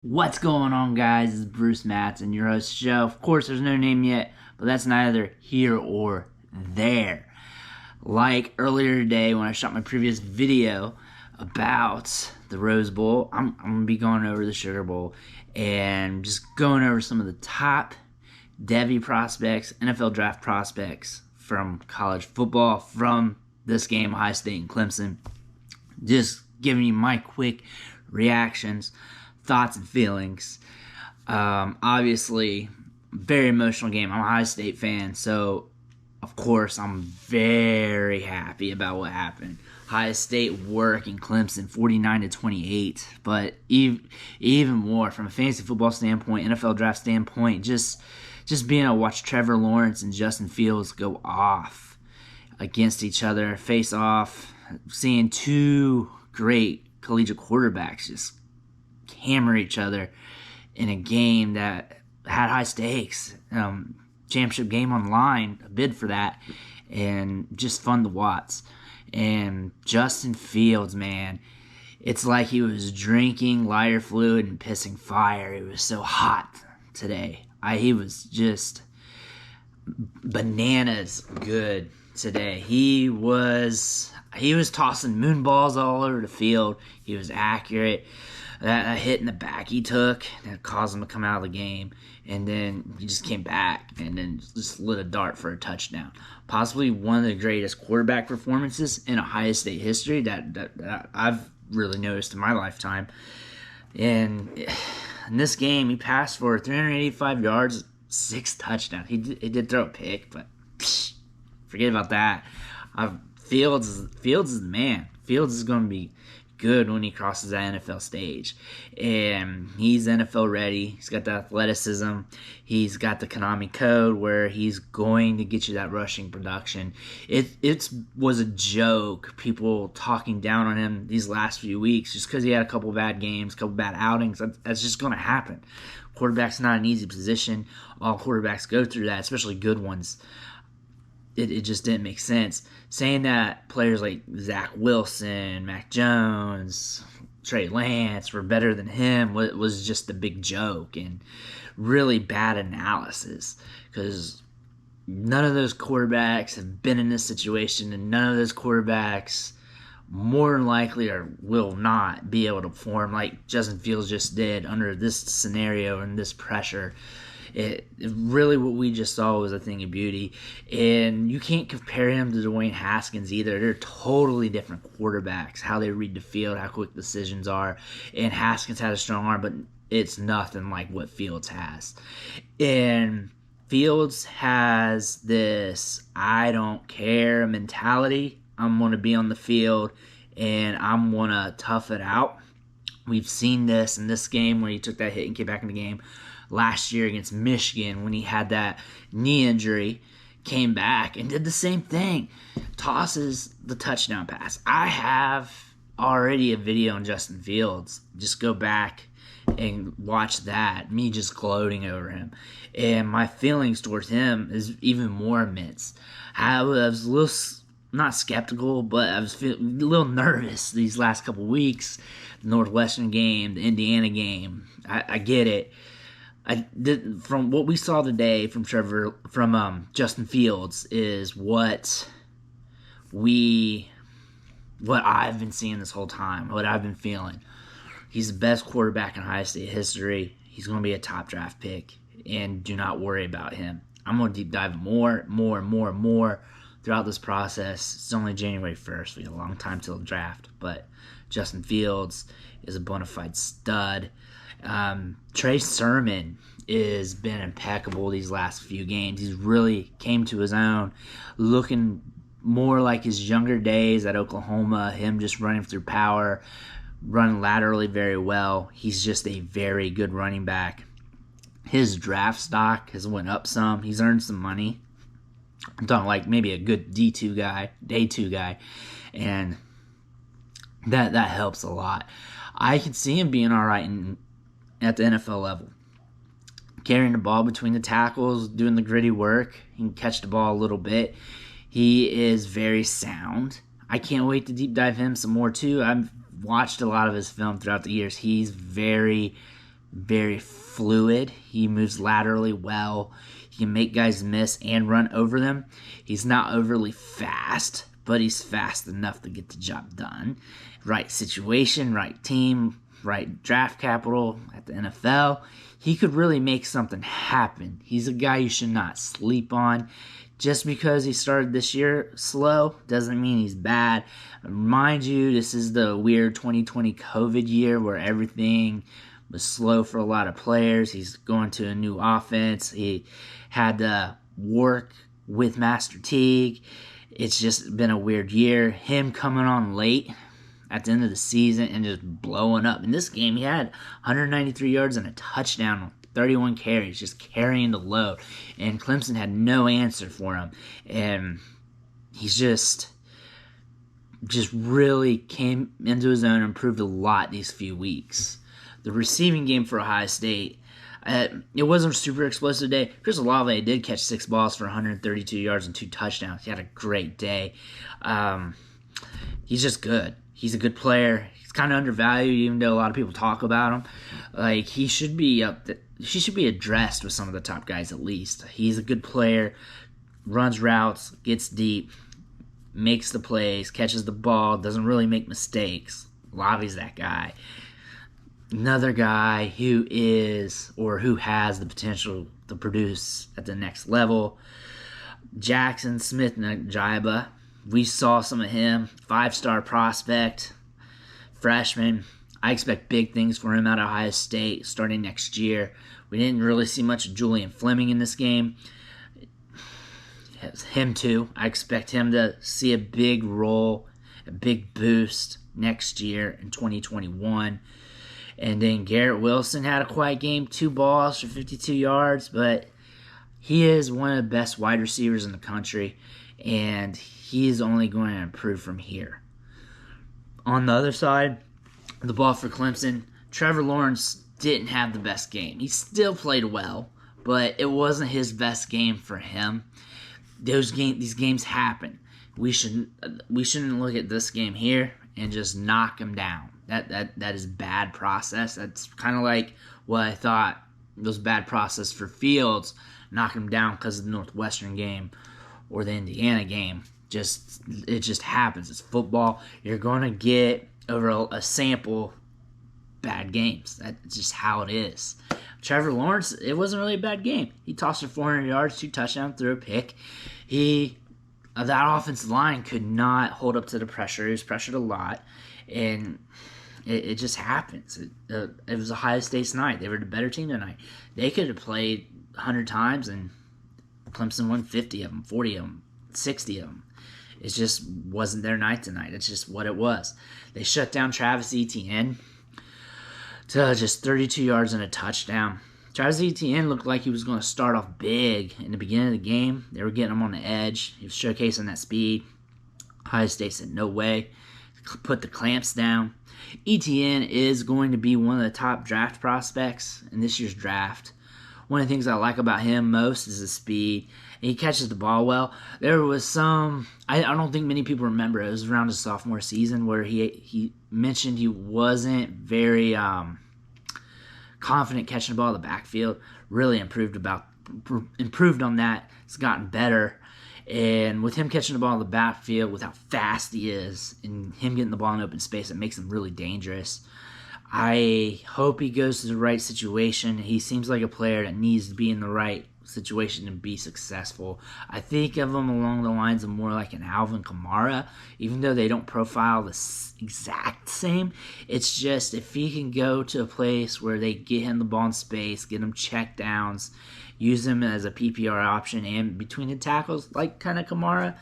What's going on, guys? This is Bruce Matz and your host, Joe. Of course, there's no name yet, but that's neither here or there. Like earlier today when I shot my previous video about the Rose Bowl, I'm going to be going over the Sugar Bowl and just going over some of the top Devy prospects, NFL draft prospects from college football from this game, Ohio State and Clemson. Just giving you my quick reactions, thoughts, and feelings. Obviously, very emotional game. I'm a Ohio State fan, so of course I'm very happy about what happened. Ohio State working Clemson 49-28, but even more from a fantasy football standpoint, NFL draft standpoint, just being able to watch Trevor Lawrence and Justin Fields go off against each other, face off, seeing two great collegiate quarterbacks just hammer each other in a game that had high stakes. Championship game on the line, a bid for that, and just fun to watch. And Justin Fields, man, it's like he was drinking lighter fluid and pissing fire. It was so hot today. He was just bananas good today. He was tossing moonballs all over the field. He was accurate. That hit in the back he took that caused him to come out of the game, and then he just came back and then just lit a dart for a touchdown. Possibly one of the greatest quarterback performances in Ohio State history that I've really noticed in my lifetime. And in this game, he passed for 385 yards, 6 touchdowns. He did throw a pick, but forget about that. Fields is the man. Fields is going to be good when he crosses that NFL stage, and he's NFL ready. He's got the athleticism. He's got the Konami code where he's going to get you that rushing production. It was a joke, people talking down on him these last few weeks just because he had a couple bad games, a couple bad outings. That's just going to happen. Quarterback's not an easy position. All quarterbacks go through that, especially good ones. It just didn't make sense. Saying that players like Zach Wilson, Mac Jones, Trey Lance were better than him was just a big joke and really bad analysis, because none of those quarterbacks have been in this situation, and none of those quarterbacks more than likely or will not be able to perform like Justin Fields just did under this scenario and this pressure. It really, what we just saw was a thing of beauty, and you can't compare him to Dwayne Haskins either. They're totally different quarterbacks, how they read the field, how quick decisions are, and Haskins had a strong arm, but it's nothing like what Fields has. And Fields has this I don't care mentality. I'm going to be on the field, and I'm going to tough it out. We've seen this in this game where he took that hit and came back in the game. Last year against Michigan when he had that knee injury, came back and did the same thing. Tosses the touchdown pass. I have already a video on Justin Fields. Just go back and watch that. Me just gloating over him. And my feelings towards him is even more immense. I was a little, not skeptical, but I was a little nervous these last couple weeks. The Northwestern game, the Indiana game. I get it. From what we saw today from Justin Fields is what I've been seeing this whole time, what I've been feeling. He's the best quarterback in Ohio State history. He's going to be a top draft pick, and do not worry about him. I'm going to deep dive more throughout this process. It's only January 1st. We have a long time till the draft, but Justin Fields is a bona fide stud. Trey Sermon has been impeccable these last few games. He's really came to his own, looking more like his younger days at Oklahoma, him just running through power, running laterally very well. He's just a very good running back. His draft stock has went up some. He's earned some money. I'm talking like maybe a good D2 guy, day 2 guy, and that helps a lot. I can see him being all right at the NFL level. Carrying the ball between the tackles, doing the gritty work. He can catch the ball a little bit. He is very sound. I can't wait to deep dive him some more too. I've watched a lot of his film throughout the years. He's very very fluid. He moves laterally well. He can make guys miss and run over them. He's not overly fast, but he's fast enough to get the job done. Right situation, right team, right draft capital at the NFL. He could really make something happen. He's a guy you should not sleep on. Just because he started this year slow doesn't mean he's bad. Mind you, this is the weird 2020 COVID year where everything was slow for a lot of players. He's going to a new offense. He had to work with Master Teague. It's just been a weird year. Him coming on late at the end of the season and just blowing up. In this game, he had 193 yards and a touchdown on 31 carries, just carrying the load. And Clemson had no answer for him. And he's just really came into his own and improved a lot these few weeks. The receiving game for Ohio State, it wasn't a super explosive day. Chris Olave did catch 6 balls for 132 yards and 2 touchdowns. He had a great day. He's just good. He's a good player. He's kind of undervalued, even though a lot of people talk about him. Like, he should be he should be addressed with some of the top guys at least. He's a good player, runs routes, gets deep, makes the plays, catches the ball, doesn't really make mistakes. Olave's that guy. Another guy who has the potential to produce at the next level, Jackson Smith-Njigba. We saw some of him, 5-star prospect, freshman. I expect big things for him out of Ohio State starting next year. We didn't really see much of Julian Fleming in this game. Him too. I expect him to see a big role, a big boost next year in 2021. And then Garrett Wilson had a quiet game, 2 balls for 52 yards, but he is one of the best wide receivers in the country, and he's only going to improve from here. On the other side, the ball for Clemson, Trevor Lawrence didn't have the best game. He still played well, but it wasn't his best game for him. These games happen. We shouldn't look at this game here and just knock him down. That is bad process. That's kind of like what I thought was bad process for Fields, knock him down because of the Northwestern game or the Indiana game. It just happens. It's football. You're going to get over a sample bad games. That's just how it is. Trevor Lawrence, it wasn't really a bad game. He tossed for 400 yards, 2 touchdowns, threw a pick. That offensive line could not hold up to the pressure. He was pressured a lot, and it just happens. It was Ohio State's night. They were the better team tonight. They could have played 100 times, and Clemson won 50 of them, 40 of them, 60 of them. It just wasn't their night tonight. It's just what it was. They shut down Travis Etienne to just 32 yards and a touchdown. Travis Etienne looked like he was going to start off big in the beginning of the game. They were getting him on the edge. He was showcasing that speed. Ohio State said, no way. Put the clamps down. Etienne is going to be one of the top draft prospects in this year's draft. One of the things I like about him most is his speed. He catches the ball well. There was some, I don't think many people remember, it was around his sophomore season where he mentioned he wasn't very confident catching the ball in the backfield. Really improved on that. It's gotten better. And with him catching the ball in the backfield, with how fast he is, and him getting the ball in open space, it makes him really dangerous. I hope he goes to the right situation. He seems like a player that needs to be in the right situation and be successful. I think of him along the lines of more like an Alvin Kamara, even though they don't profile the exact same. It's just if he can go to a place where they get him the ball in space, get him check downs, use him as a PPR option and between the tackles like kind of Kamara,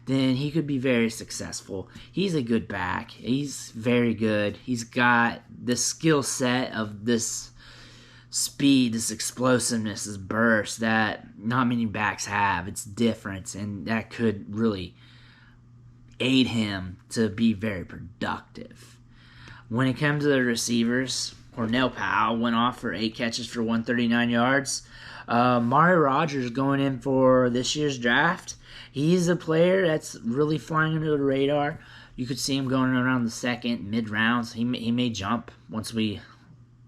then he could be very successful. He's a good back. He's very good. He's got the skill set of this speed, this explosiveness, this burst that not many backs have. It's different, and that could really aid him to be very productive. When it comes to the receivers, Cornell Powell went off for 8 catches for 139 yards. Mari Rogers going in for this year's draft. He's a player that's really flying under the radar. You could see him going around the second, mid-rounds. He may jump once we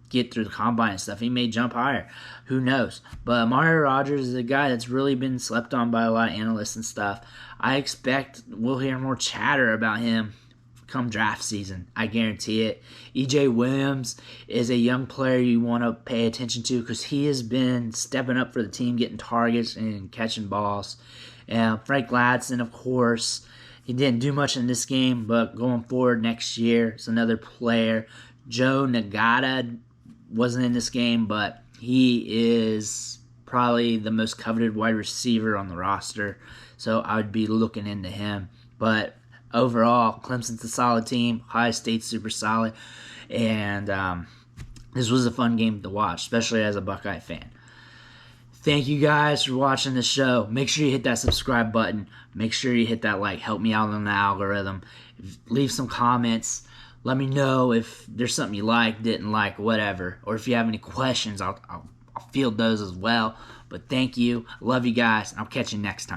get through the combine and stuff. He may jump higher. Who knows? But Mario Rodgers is a guy that's really been slept on by a lot of analysts and stuff. I expect we'll hear more chatter about him come draft season. I guarantee it. E.J. Williams is a young player you want to pay attention to because he has been stepping up for the team, getting targets and catching balls. And Frank Ladson, of course, he didn't do much in this game, but going forward next year, it's another player. Joe Nagata wasn't in this game, but he is probably the most coveted wide receiver on the roster, so I would be looking into him. But overall, Clemson's a solid team. Ohio State's super solid. And this was a fun game to watch, especially as a Buckeye fan. Thank you guys for watching the show. Make sure you hit that subscribe button. Make sure you hit that like. Help me out on the algorithm. Leave some comments. Let me know if there's something you like, didn't like, whatever. Or if you have any questions, I'll field those as well. But thank you. I love you guys. I'll catch you next time.